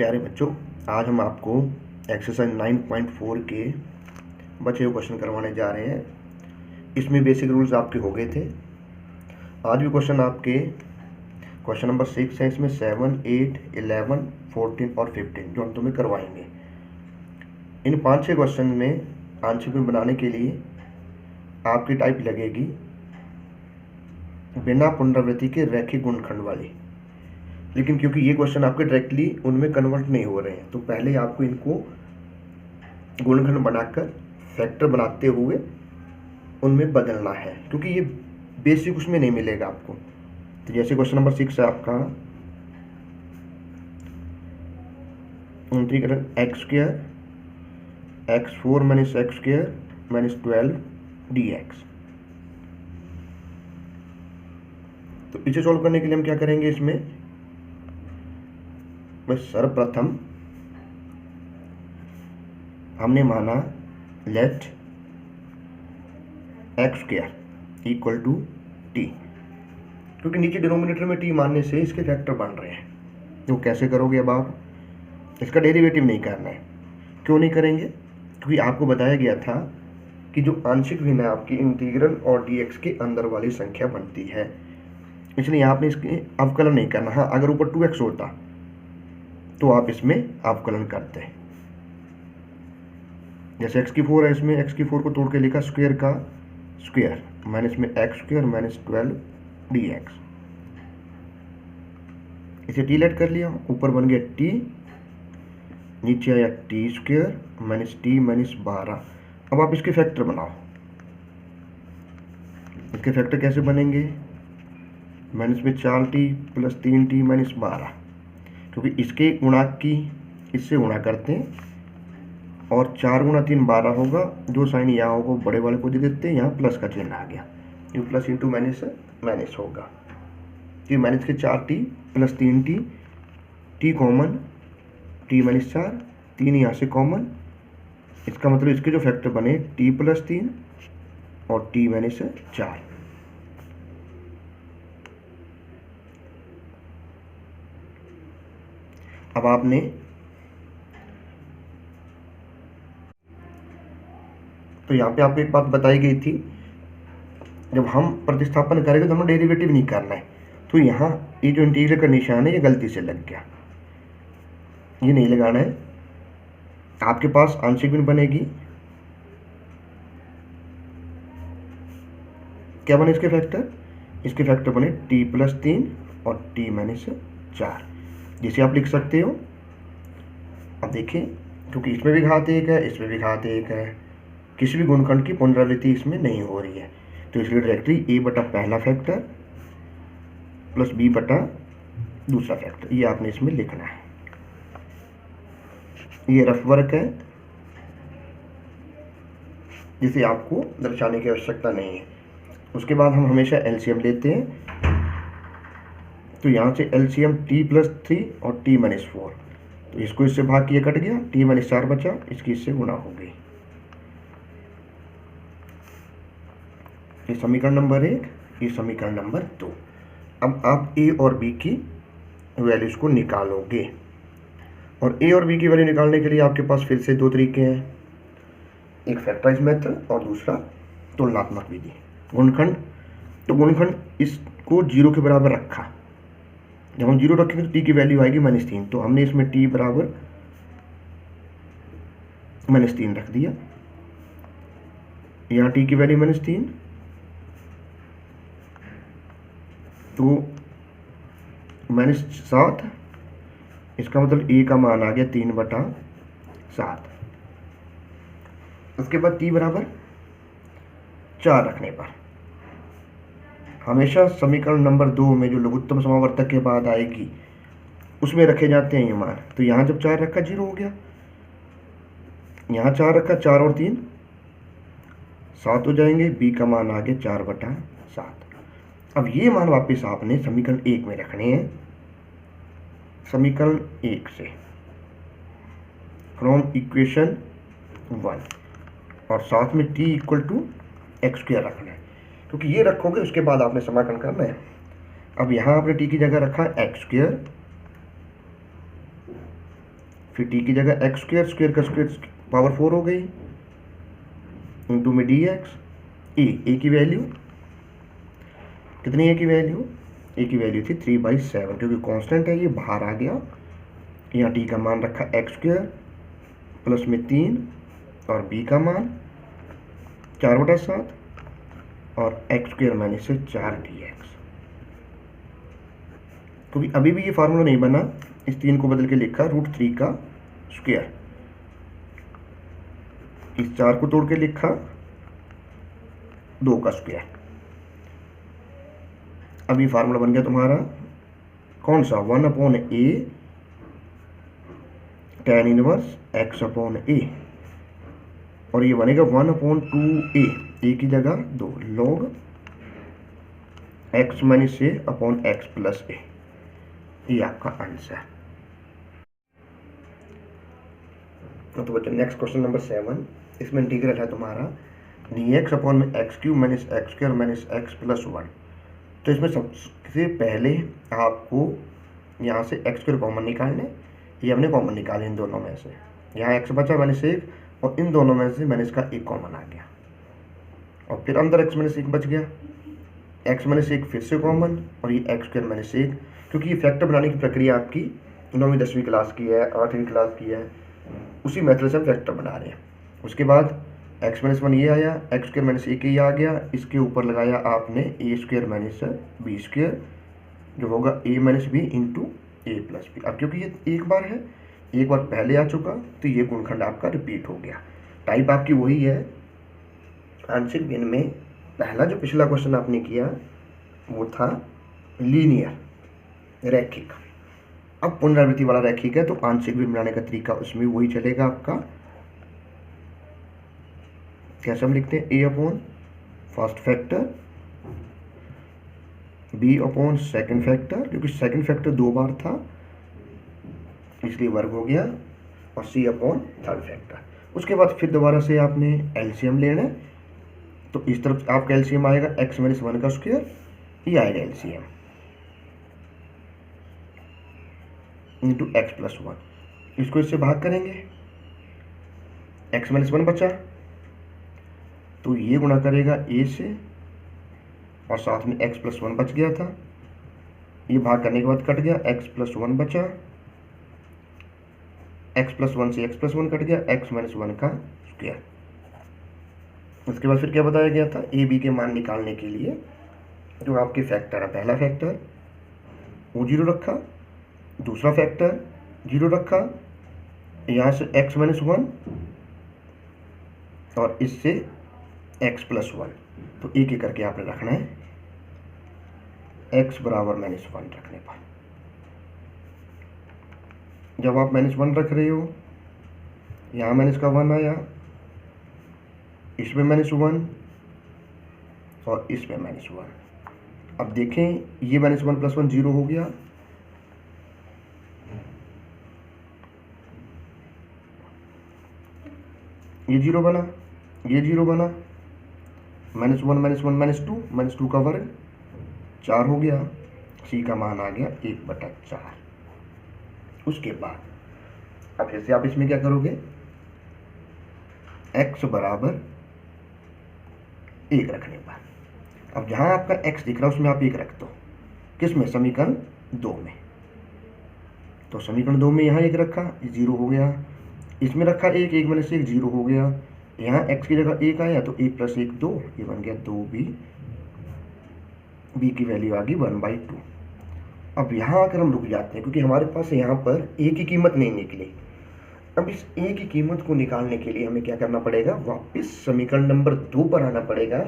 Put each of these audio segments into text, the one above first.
प्यारे बच्चों, आज हम आपको एक्सरसाइज 9.4 के बचे हुए क्वेश्चन करवाने जा रहे हैं। इसमें बेसिक रूल्स आपके हो गए थे। आज भी क्वेश्चन आपके क्वेश्चन नंबर 6 है। इसमें 7, 8, 11, 14 और 15 जो हम तुम्हें करवाएंगे। इन 5-6 क्वेश्चन में आंसर में बनाने के लिए आपकी टाइप लगेगी बिना पुनरावृत्ति के रैखिक गुणनखंड वाली। लेकिन क्योंकि ये क्वेश्चन आपके डायरेक्टली उनमें कन्वर्ट नहीं हो रहे हैं, तो पहले आपको इनको गुणनखंड बनाकर फैक्टर बनाते हुए उनमें बदलना है, क्योंकि ये बेसिक उसमें नहीं मिलेगा आपको। तो जैसे क्वेश्चन नंबर 6 है आपका, integral x² x4 - x² - 12 dx। तो इसे सॉल्व करने के लिए हम क्या करेंगे, इसमें बस सर्वप्रथम हमने माना लेट x² = t, क्योंकि नीचे डिनोमिनेटर में t मानने से इसके फैक्टर बन रहे हैं। तो कैसे करोगे, अब आप इसका डेरिवेटिव नहीं करना है। क्यों नहीं करेंगे? क्योंकि आपको बताया गया था कि जो आंशिक भिन्न है आपकी इंटीग्रल और dx के अंदर वाली संख्या बनती है, इसलिए आपने इसके अवकलन नहीं करना। हाँ, अगर ऊपर 2x होता तो आप इसमें अवकलन करते हैं। जैसे x⁴ है, इसमें x⁴ को तोड़ के लिखा स्क्वायर का स्क्वायर माइनस में x² - 12 dx। इसे t लेट कर लिया, ऊपर बन गया t, नीचे आया t² - t - 12। अब आप इसके फैक्टर बनाओ। इसके फैक्टर कैसे बनेंगे? माइनस में 4t + 3t - 12, क्योंकि इसके गुणा की इससे गुणा करते हैं और 4 × 3 12 होगा। जो साइन यहाँ होगा बड़े वाले को दे देते हैं, यहाँ प्लस का चिन्ह आ गया, ये प्लस इंटू माइनस माइनस होगा। ये माइनस के 4t + 3t, t common, t - 4, 3 यहाँ से कॉमन। इसका मतलब इसके जो फैक्टर बने t + 3 और t - 4। अब आपने तो यहाँ पे आपको एक बात बताई गई थी, जब हम प्रतिस्थापन करेंगे तो हमें डेरिवेटिव नहीं करना है। तो यहाँ ये जो इंटीग्रल का निशान है ये गलती से लग गया, ये नहीं लगाना है। आपके पास आंशिक भिन्न बनेगी, क्या बने इसके फैक्टर? इसके फैक्टर बने t + 3 और t - 4, जिसे आप लिख सकते हो। अब देखिए, क्योंकि इसमें भी घात 1 है, इसमें भी घात 1 है, किसी भी गुणनखंड की पुनरावृत्ति इसमें नहीं हो रही है, तो इसलिए डायरेक्टली a बटा पहला फैक्टर प्लस b बटा दूसरा फैक्टर, ये आपने इसमें लिखना है। ये रफ वर्क है, जिसे आपको दर्शाने की आवश्यकता नहीं है। उसके बाद हम हमेशा एलसीएम लेते हैं, तो यहाँ से एलसीएम t + 3 और t - 4, तो इसको इससे भाग किया, कट गया, t - 4 बचा, इसकी इससे गुणा हो गई। ये समीकरण नंबर 1, ये समीकरण नंबर 2। अब आप a और b की वैल्यूज को निकालोगे, और a और b की वैल्यू निकालने के लिए आपके पास फिर से 2 तरीके हैं, एक फैक्टराइज मेथड और दूसरा तुलनात्मक विधि। गुणनखंड, तो गुणनखंड इसको 0 के बराबर रखा। जब हम 0 रखेंगे तो t की वैल्यू आएगी -3, तो हमने इसमें t बराबर -3 रख दिया। यहाँ t की वैल्यू -3, तो -7, इसका मतलब a का मान आ गया 3/7। उसके बाद t बराबर 4 रखने पर हमेशा समीकरण नंबर 2 में जो लघुत्तम समावर्तक के बाद आएगी उसमें रखे जाते हैं ये मान। तो यहाँ जब 4 रखा 0 हो गया, यहाँ 4 रखा, 4 और 3 7 हो जाएंगे, b का मान आ गया 4/7। अब ये मान वापस आपने समीकरण 1 में रखने हैं, समीकरण 1 से फ्रॉम इक्वेशन 1, और साथ में t = x² रखना है, क्योंकि ये रखोगे उसके बाद आपने समाकलन करना है। अब यहाँ आपने t की जगह रखा x² फिर टी की जगह एक्स स्क्वायर, स्क्वायर का स्क्वायर पावर 4 हो गई, इंटू में डी एक्स। ए की वैल्यू कितनी, ए की वैल्यू, ए की वैल्यू थी 3/7, क्योंकि कांस्टेंट है ये बाहर आ गया। यहाँ टी का मान रखा एक्स स्क्वायर प्लस में 3 और बी का मान 4/7 और एक्स स्क्वायर माइनस से 4dx। क्योंकि अभी भी ये फार्मूला नहीं बना, इस 3 को बदल के लिखा √3 का स्क्वायर, इस 4 को तोड़ के लिखा 2 का स्क्वायर। अब ये फार्मूला बन गया तुम्हारा कौन सा, 1/a tan इनवर्स x/a, और ये बनेगा 1/2a, a की जगह 2 log x minus a upon x plus a। ये आपका आंसर। तो बच्चों नेक्स्ट क्वेश्चन नंबर 7, इसमें इंटीग्रल है तुम्हारा dx अपॉन में x³ minus x square minus x plus 1। तो इसमें सबसे पहले आपको यहाँ से x स्क्वायर कॉमन निकालने, ये हमने कॉमन निकाले इन दोनों में से, यहाँ x बचा माइनस 1 और इन दोनों में से माइनस का 1 कॉमन आ गया, और फिर अंदर x माइनस 1 बच गया, x माइनस 1 फिर से कॉमन, और ये x स्क्वायर माइनस 1, क्योंकि ये फैक्टर बनाने की प्रक्रिया आपकी 9वीं 10वीं क्लास की है, 8वीं क्लास की है, उसी मेथड से हम फैक्टर बना रहे हैं। उसके बाद x माइनस 1 ये आया, x स्क्वायर माइनस 1 ये आ गया, इसके ऊपर लगाया आपने a square minus B square, जो होगा a minus B into A plus B. अब क्योंकि ये एक बार है, एक बार पहले आ चुका, तो ये गुणखंड आपका रिपीट हो गया। टाइप आपकी वही है, आंशिक भिन्न में पहला जो पिछला क्वेश्चन आपने किया वो था लीनियर रैखिक, अब पुनरावृत्ति वाला रैखिक है, तो आंशिक भिन्न बनाने का तरीका उसमें वही चलेगा आपका। कैसे हम लिखते हैं, a upon first factor, b upon second factor, क्योंकि सेकंड फैक्टर 2 बार था इसलिए वर्ग हो गया, और c अपॉन थर्ड फैक्टर। उसके बाद फिर दोबारा से आपने एलसीएम लेना है, तो इस तरफ आपका एलसीएम आएगा x माइनस 1 का स्क्वायर, ये आएगा एलसीएम इंटू एक्स प्लस 1। इसको इससे भाग करेंगे, x माइनस 1 बचा तो ये गुणा करेगा a से, और साथ में x प्लस 1 बच गया था, ये भाग करने के बाद कट गया, x प्लस 1 बचा, x प्लस 1 से x प्लस 1 कट गया, x माइनस 1 का स्क्वायर। उसके बाद फिर क्या बताया गया था, ए बी के मान निकालने के लिए जो आपके फैक्टर है, पहला फैक्टर वो 0 रखा, दूसरा फैक्टर 0 रखा, यहाँ से x माइनस 1 और इससे x प्लस 1, तो एक एक करके आपने रखना है, x बराबर माइनस 1 रखने पर जब आप माइनस 1 रख रहे हो, यहाँ माइनस का 1 आया, इसमें माइनस 1 और इसमें माइनस 1। अब देखें ये माइनस 1 प्लस 1 0 हो गया, ये 0 बना, ये 0 बना, माइनस 1 माइनस 1 माइनस 2 का वर्ग 4 हो गया, सी का मान आ गया 1/4। उसके बाद अब जैसे आप इसमें क्या करोगे, x बराबर 1 रखने पर, अब जहां आपका x दिख रहा है उसमें आप 1 रख दो, किसमें, समीकरण 2 में। तो समीकरण 2 में यहाँ 1 रखा, 0 हो गया, इसमें रखा 1, 1 माइनस 1 0 हो गया, यहाँ x की जगह 1 आया तो 1 प्लस 1 2, ये बन गया 2b, b की वैल्यू आ गई 1/2। अब यहाँ आकर हम रुक जाते हैं, क्योंकि हमारे पास यहाँ पर a की कीमत नहीं निकली। अब इस a की कीमत को निकालने के लिए हमें क्या करना पड़ेगा, वापस समीकरण नंबर 2 पर आना पड़ेगा,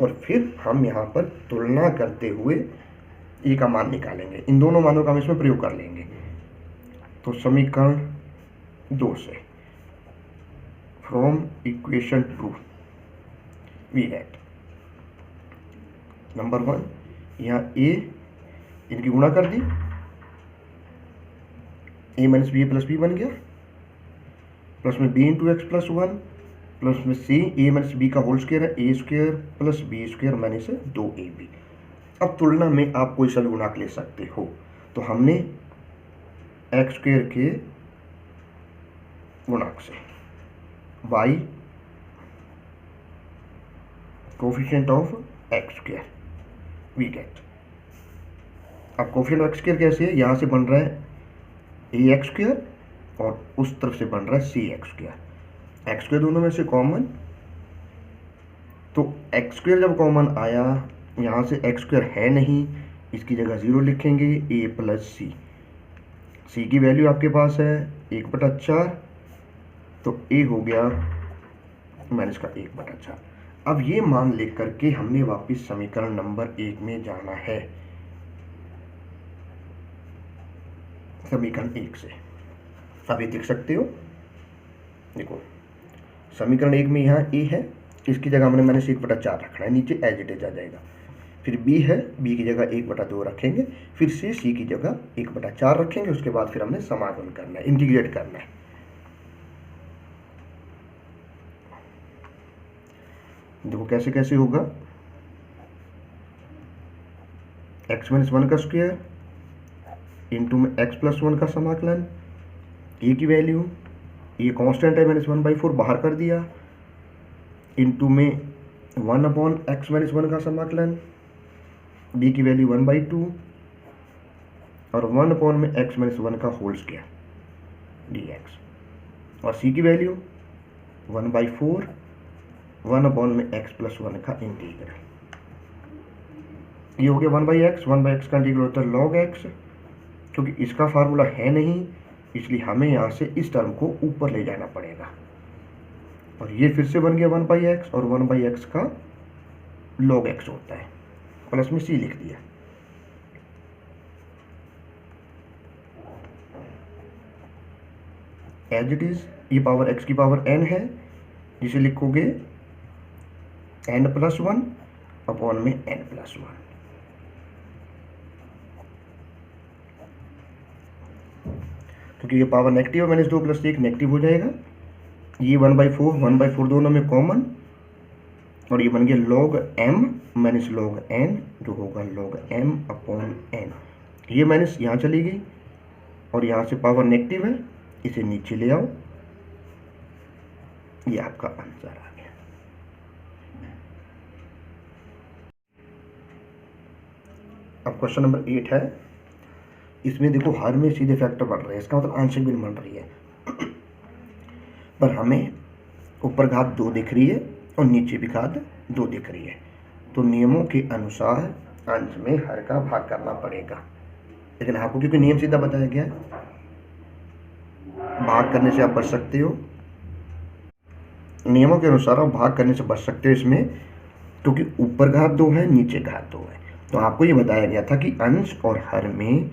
और फिर हम यहाँ पर तुलना करते हुए a का मान निकालेंगे। इन दोनों मानों का हम इसमें प्रयोग कर लेंगे। तो समीकरण 2 से from equation 2 we get number 1, यहाँ a इनकी गुणा कर दी, a minus B plus B बन गया, प्लस में b into X plus 1, plus में c a माइनस बी का होल स्क्वायर है, a square plus B square minus 2ab। अब तुलना में आप कोई सा भी गुणांक ले सकते हो, तो हमने एक्स स्क्वायर के गुणांक से, by coefficient of X square we get. अब कोफिशिएंट ऑफ एक्स स्क्वायर कैसे है, यहाँ से बन रहा है ए एक्स स्क्वायर और उस तरफ से बन रहा है सी एक्स स्क्वायर। एक्स स्क्वायर दोनों में से कॉमन, तो एक्स स्क्वायर जब कॉमन आया, यहाँ से एक्स स्क्वायर है नहीं, इसकी जगह 0 लिखेंगे, ए प्लस सी। सी की वैल्यू आपके पास है 1/4, तो ए हो गया माइनस का 1/4। अब ये मान लेकर करके हमने वापस समीकरण नंबर 1 में जाना है, समीकरण 1 से। अब ये देख सकते हो, देखो समीकरण 1 में यहाँ ए है, इसकी जगह हमने माइनस 1/4 रखना है, नीचे एज इट इज आ जाएगा। फिर बी है, बी की जगह 1/2 रखेंगे, फिर सी की जगह 1/4 रखेंगे। उसके बाद फिर हमने समाकलन करना है, इंटीग्रेट करना है। देखो कैसे कैसे होगा, x - 1 का स्क्वायर इंटू में x + 1 का समाकलन, ए की वैल्यू, ये कांस्टेंट है -1/4 बाहर कर दिया, इंटू में 1/x - 1 का समाकलन, b की वैल्यू 1/2 और 1 में x - 1 का होल स्क्वायर dx, और c की वैल्यू 1/4 1 में x + 1 का इंटीग्रल। ये हो गया 1/x का इंटीग्रल होता है log x, क्योंकि इसका फार्मूला है नहीं इसलिए हमें यहाँ से इस टर्म को ऊपर ले जाना पड़ेगा। और ये फिर से बन गया 1/x, और 1/x का log x होता है, प्लस में c लिख दिया। एज इट इज, ये पावर x की पावर n है, जिसे लिखोगे n+1 अपॉन में n+1। क्योंकि ये पावर नेगेटिव है, -2 + 1 नेगेटिव हो जाएगा। ये 1/4 दोनों में कॉमन, और ये बन गया log m - log n, जो होगा log m अपॉन n। ये माइनस यहाँ चली गई, और यहाँ से पावर नेगेटिव है, इसे नीचे ले आओ, ये आपका आंसर आ गया। अब क्वेश्चन नंबर 8 है, इसमें देखो हर में सीधे फैक्टर बढ़ रहे हैं, इसका मतलब आंशिक भिन्न बन रही है, पर हमें ऊपर घात 2 दिख रही है और नीचे भी घात 2 दिख रही है, तो नियमों के अनुसार अंश में हर का भाग करना पड़ेगा। लेकिन आपको क्योंकि नियम सीधा बताया गया, भाग करने से आप बच सकते हो, नियमों के अनुसार आप भाग करने से बच सकते हो इसमें, क्योंकि ऊपर घात 2 है, नीचे घात 2 है। तो आपको ये बताया गया था कि अंश और हर में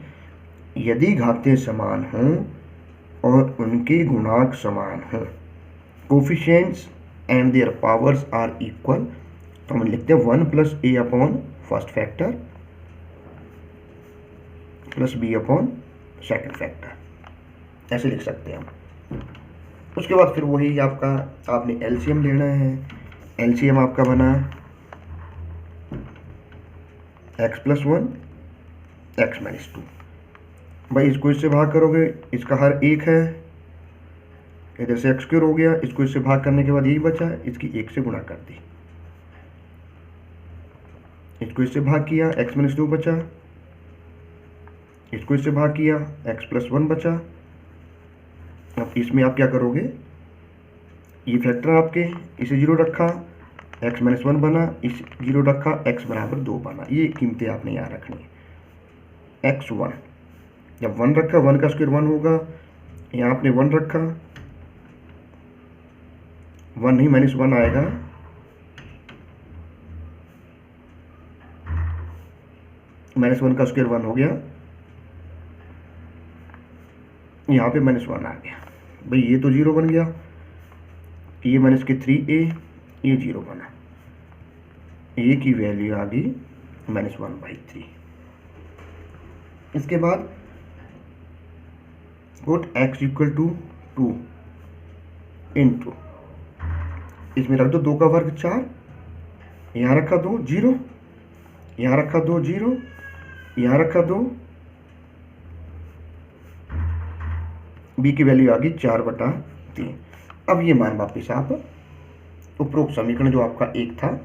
यदि घातें समान हों और उनके गुणांक समान हों, coefficients and their powers are equal, तो हम लिखते हैं 1 + a upon first factor plus b upon second factor, ऐसे लिख सकते हैं हम। उसके बाद फिर वही आपका, आपने एलसीएम लेना है। एलसीएम आपका बना x + 1 x - 2। भाई इसको इससे भाग करोगे, इसका हर 1 है, इधर से x² हो गया, इसको इससे भाग करने के बाद यही बचा, इसकी 1 से गुणा कर दी, इसको इससे भाग किया, x - 2 बचा, इसको इससे भाग किया, x + 1 बचा। अब इसमें आप क्या करोगे, ये फैक्टर आपके, इसे 0 रखा, x - 1 बना, इस 0 रखा, x = 2 बना। ये कीमतें आपने यहाँ रखनी है। x1 जब 1 रखा, 1 का स्क्वायर 1 होगा, यहाँ आपने 1 रखा, 1 नहीं -1 आएगा, -1 का स्क्वायर 1 हो गया, यहाँ पे -1 आ गया। भाई ये तो 0 बन गया, ये -3a, ये 0 बना, a की वैल्यू आ गई -1/3। इसके बाद पुट x = 2 इंटू, इसमें रख दो 2 का वर्ग 4, यहाँ रखा 2 0, यहाँ रखा 2 0, यहाँ रखा 2, b की वैल्यू आ गई 4/3। 3। अब ये मान वापिस आप उपरोक्त समीकरण जो आपका 1 था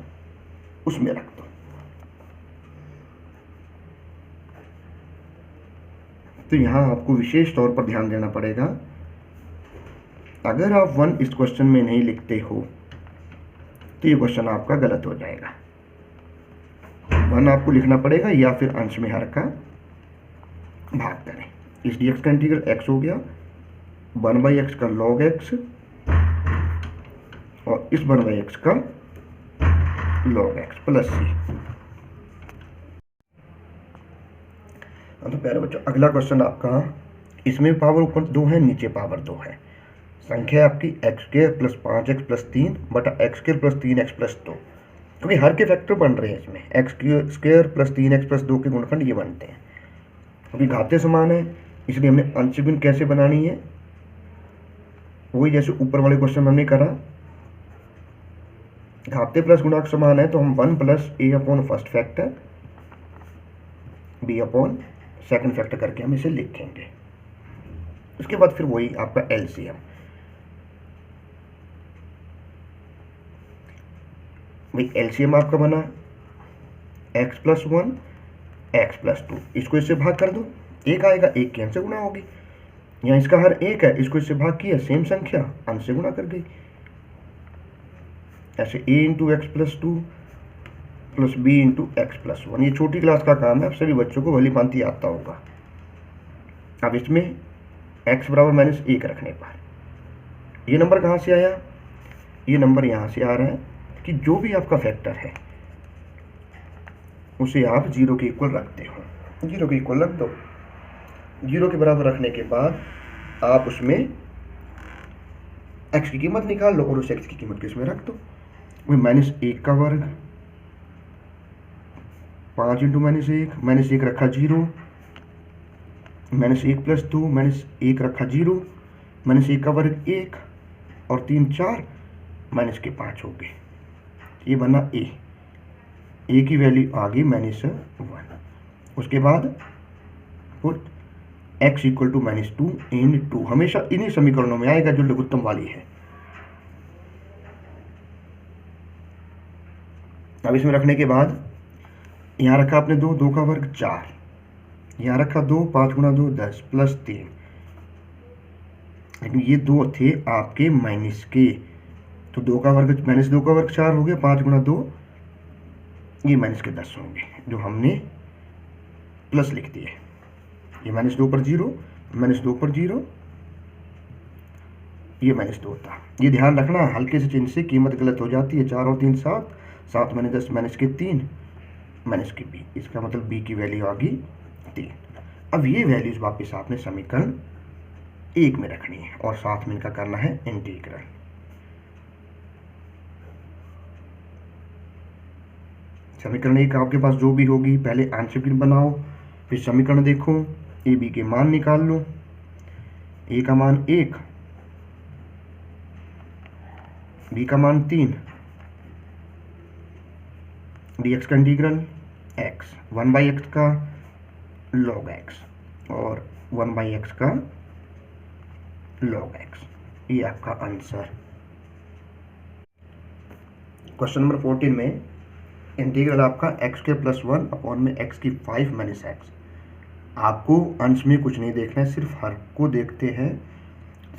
उसमें रख दो। तो यहाँ आपको विशेष तौर पर ध्यान देना पड़ेगा, अगर आप 1 इस क्वेश्चन में नहीं लिखते हो तो ये क्वेश्चन आपका गलत हो जाएगा। 1 आपको लिखना पड़ेगा या फिर अंश में हर का भाग करें। इस dx का इंटीग्रल x हो गया 1/x का log x और इस 1/x का log x प्लस c। तो प्यारे बच्चों, अगला क्वेश्चन आपका, इसमें पावर ऊपर 2 है, नीचे पावर 2 है। संख्या आपकी x² + 5x + 3 बटा x² + 3x + 2, क्योंकि हर के फैक्टर बन रहे हैं इसमें। x² + 3x + 2 के गुणनखंड ये बनते हैं। क्योंकि घाते समान है इसलिए हमने अंश भिन्न कैसे बनानी है, वही जैसे ऊपर वाले क्वेश्चन में हमने करा। घाते प्लस गुणांक समान है तो हम 1 + a/ first factor b/ second factor करके हम इसे लिखेंगे। उसके बाद फिर वही आपका एलसीएम। भाई एलसीएम आपका बना x + 1 x + 2, इसको इससे भाग कर दो, 1 आएगा, 1 की अंश से गुणा होगी। यहाँ इसका हर 1 है, इसको इससे भाग किया, सेम संख्या अंश से गुणा कर गई। ऐसे a × x + 2 + b × x + 1। ये छोटी क्लास का काम है, अब सभी बच्चों को भली भांति आता होगा। अब इसमें x = -1 रखने पर ये नंबर कहाँ से आया, ये नंबर यहाँ से आ रहा है कि जो भी आपका फैक्टर है उसे आप 0 के इक्वल रखते हो। 0 के इक्वल रख दो। 0 के बराबर रखने के बाद आप उसमें x की कीमत निकाल लो और उस x की कीमत को इसमें रख दो। वही -1 का वर्ग 5 × -1, -1 रखा 0, -1 + 2, -1 रखा 0, -1 का वर्ग 1 और 3 4, माइनस के 5 हो गए। ये बना a की वैल्यू आ गई -1। उसके बाद पुट x = -2 इन 2, हमेशा इन्हीं समीकरणों में आएगा जो लघुत्तम वाली है। अब इसमें रखने के बाद यहाँ रखा आपने 2 का वर्ग 4, यहाँ रखा 2, 5 × 2 10 + 3, लेकिन ये 2 थे आपके माइनस के, तो 2 का वर्ग -2 का वर्ग 4 हो गया, 5 × 2 ये माइनस के 10 होंगे, जो हमने प्लस लिख दिए। ये -2 पर 0, -2 पर 0, ये -2 था। ये ध्यान रखना, हल्के से चिन्ह से कीमत गलत हो जाती है। 4 और 3 7, 7 - 10 -3 -b, इसका मतलब b की वैल्यू आ गई 3। अब ये वैल्यूज वापस आपने समीकरण 1 में रखनी है और साथ में इनका करना है इंटीग्रल। समीकरण 1 आपके पास जो भी होगी, पहले आंशिक भिन्न बनाओ, फिर समीकरण देखो, ए बी के मान निकाल लो। ए का मान 1, बी का मान 3, dx का इंटीग्रल x, 1/x का log x और 1/x का log x, ये आपका आंसर। क्वेश्चन नंबर 14 में इंटीग्रल आपका x² + 1 में x की 5 - x। आपको अंश में कुछ नहीं देखना है, सिर्फ हर को देखते हैं,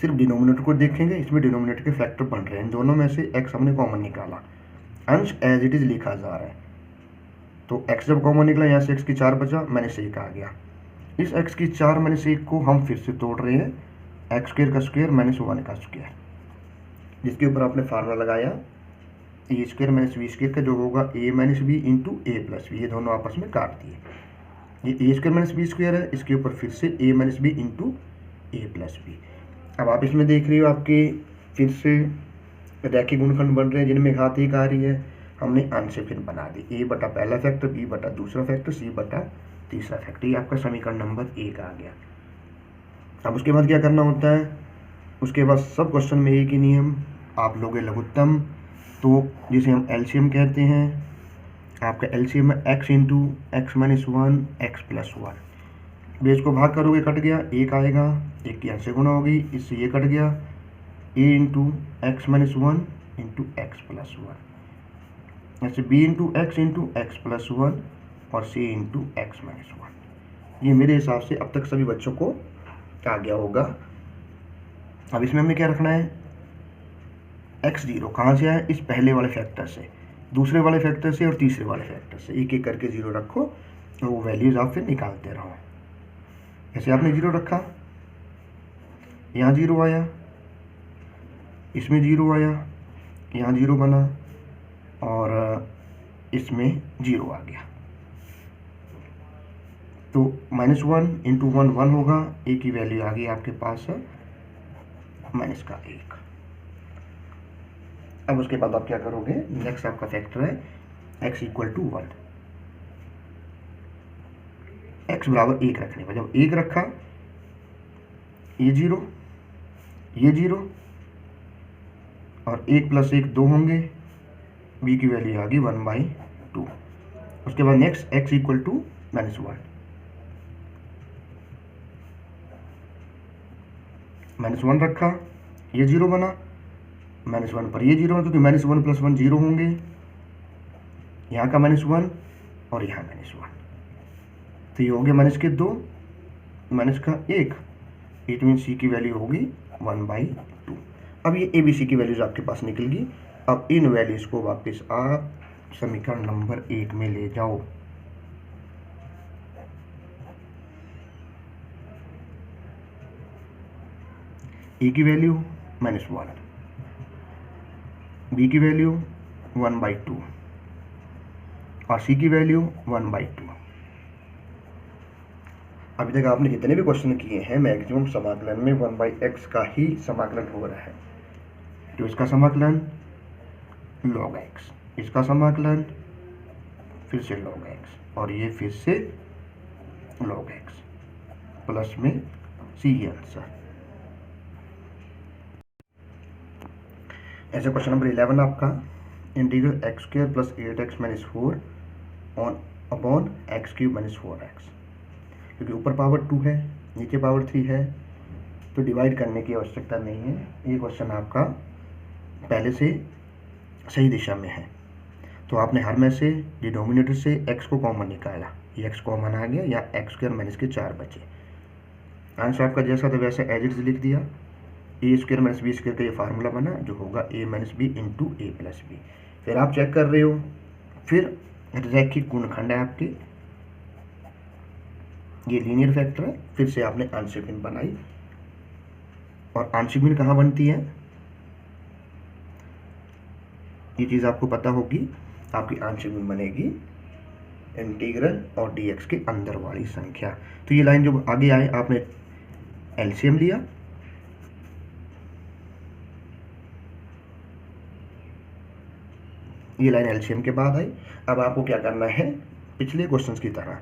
सिर्फ डिनोमिनेटर को देखेंगे। इसमें डिनोमिनेटर के फैक्टर बन रहे हैं, इन दोनों में से x हमने कॉमन निकाला, अंश एज इट इज लिखा जा रहा है। तो x जब कॉमन निकला, यहाँ से x की 4 बचा, -1 आ गया। इस x की 4 - 1 को हम फिर से तोड़ रहे हैं, x² का स्क्वायर -1 का स्क्वायर, जिसके ऊपर आपने फार्मूला लगाया a² - b² का जो होगा a - b × a + b, ये दोनों आपस में काट दिए। ये a² - b² है, इसके ऊपर फिर से a - b × a + b। अब आप इसमें देख रही हो आपके फिर से रैखिक गुणनखंड बन रहे हैं जिनमें घात 1 आ रही है। हमने आंशिक भिन्न बना दी, a बटा पहला फैक्टर, b बटा दूसरा फैक्टर, c बटा तीसरा फैक्टर। ये आपका समीकरण नंबर 1 आ गया। अब उसके बाद क्या करना होता है, उसके बाद सब क्वेश्चन में एक ही नियम, आप लोगे लघुत्तम, तो जिसे हम एलसीएम कहते हैं। आपका एलसीएम है x × x - 1 x + 1। बेस को भाग करोगे, कट गया, 1 आएगा, 1 की अंश से गुणा होगी, इससे ये कट गया, A into X minus one into X plus one, ऐसे B into X plus one और C into X minus one. ये मेरे हिसाब से अब तक सभी बच्चों को आ गया होगा। अब इसमें हमने क्या रखना है, एक्स जीरो कहाँ से आया, इस पहले वाले फैक्टर से, दूसरे वाले फैक्टर से और तीसरे वाले फैक्टर से, एक एक करके जीरो रखो और वो वैल्यूज आप फिर निकालते रहो। ऐसे आपने जीरो रखा, यहाँ जीरो आया, इसमें जीरो आया, यहाँ जीरो बना और इसमें जीरो आ गया। तो minus one into one one होगा, ए की वैल्यू आ गई आपके पास माइनस का एक। अब उसके बाद आप क्या करोगे, नेक्स्ट आपका फैक्टर है x equal to one, x बराबर एक रखने पर, जब एक रखा ये जीरो और एक प्लस एक दो होंगे, b की वैल्यू आ गई 1/2। उसके बाद next x equal to minus one, minus one रखा, ये जीरो बना, माइनस वन पर ये जीरो, क्योंकि minus one plus one zero होंगे, यहाँ का माइनस वन और यहाँ माइनस वन, तो ये हो गया माइनस के दो, माइनस का एक, इट मीन सी की वैल्यू होगी 1/2। अब ये ए बी सी की वैल्यूज आपके पास निकल गई। अब इन वैल्यूज को वापस आप समीकरण नंबर 1 में ले जाओ। ए की वैल्यू माइनस वन, बी की वैल्यू 1/2 और सी की वैल्यू 1/2। अभी तक आपने जितने भी क्वेश्चन किए हैं मैक्सिमम समाकलन में 1/x का ही समाकलन हो रहा है। तो इसका समाकलन log x, इसका समाकलन फिर से log x और ये फिर से log x, प्लस में सी ही आंसर। ऐसे क्वेश्चन नंबर 11 आपका, integral x square plus 8x minus 4 on upon x cube minus 4x, क्योंकि ऊपर पावर 2 है नीचे पावर 3 है तो डिवाइड करने की आवश्यकता नहीं है। ये क्वेश्चन आपका पहले से सही दिशा में है, तो आपने हर में से डिनोमिनेटर से x को कॉमन निकाला, ये x कॉमन आ गया, या एक्स स्क्वायर माइनस के 4 बचे। आंसर आपका जैसा था वैसा एज इट इज लिख दिया। A square minus B square का ये फार्मूला बना जो होगा a minus B into A plus B. फिर आप चेक कर रहे हो, फिर रैखिक गुणनखंड है आपके, ये लीनियर फैक्टर है, फिर से आपने आंशिक भिन्न बनाई। और आंशिक भिन्न कहाँ बनती है, ये चीज़ आपको पता होगी। आपकी आंशिक भिन्न बनेगी इंटीग्रल और dx के अंदर वाली संख्या। तो ये लाइन जब आगे आए आपने एलसीएम लिया, ये लाइन एलसीएम के बाद आई। अब आपको क्या करना है, पिछले क्वेश्चंस की तरह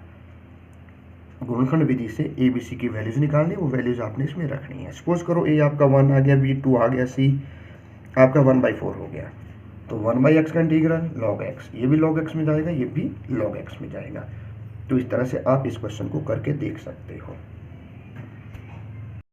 गुणनखंड विधि से ए बी सी की वैल्यूज निकालनी, वो वैल्यूज आपने इसमें रखनी है। सपोज करो ए आपका 1 आ गया, बी 2 आ गया, सी आपका 1/4 हो गया, तो 1/x का इंटीग्रल log x, ये भी log x में जाएगा, ये भी log x में जाएगा। तो इस तरह से आप इस क्वेश्चन को करके देख सकते हो।